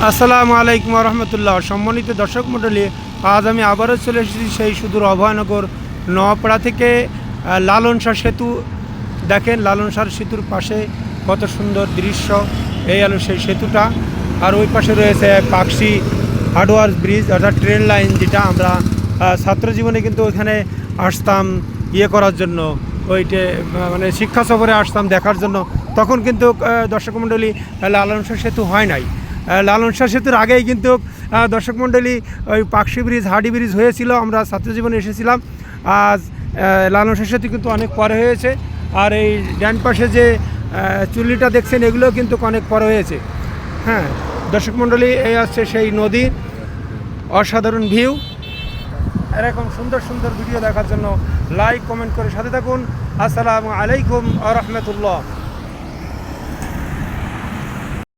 আসসালামু আলাইকুম রহমতুল্লাহ। সম্মানিত দর্শক মণ্ডলী, আজ আমি আবারও চলে এসেছি সেই সুদূর অভয়নগর নোয়াপাড়া থেকে লালন শাহ সেতু। দেখেন লালন শাহ সেতুর পাশে কত সুন্দর দৃশ্য। এই হলো সেই সেতুটা, আর ওই পাশে রয়েছে পাকশি হার্ডওয়ার্স ব্রিজ, অর্থাৎ ট্রেন লাইন, যেটা আমরা ছাত্র জীবনে কিন্তু ওইখানে আসতাম করার জন্য, ওইটে মানে শিক্ষা সফরে আসতাম দেখার জন্য। তখন কিন্তু দর্শক মণ্ডলী লালন শাহ সেতু হয় নাই। লালন শাহ সেতুর আগেই কিন্তু দর্শক মণ্ডলী ওই পাকশি ব্রিজ, হাডি ব্রিজ হয়েছিল। আমরা ছাত্র জীবনে এসেছিলাম। আজ লালন শাহ সেতু কিন্তু অনেক পরে হয়েছে। আর এই ডান পাশে যে চুল্লিটা দেখছেন, এগুলো কিন্তু অনেক পরে হয়েছে। হ্যাঁ দর্শক মণ্ডলী, এই আসছে সেই নদী, অসাধারণ ভিউ। এরকম সুন্দর সুন্দর ভিডিও দেখার জন্য লাইক কমেন্ট করে সাথে থাকুন। আসসালামু আলাইকুম ওয়া রাহমাতুল্লাহ।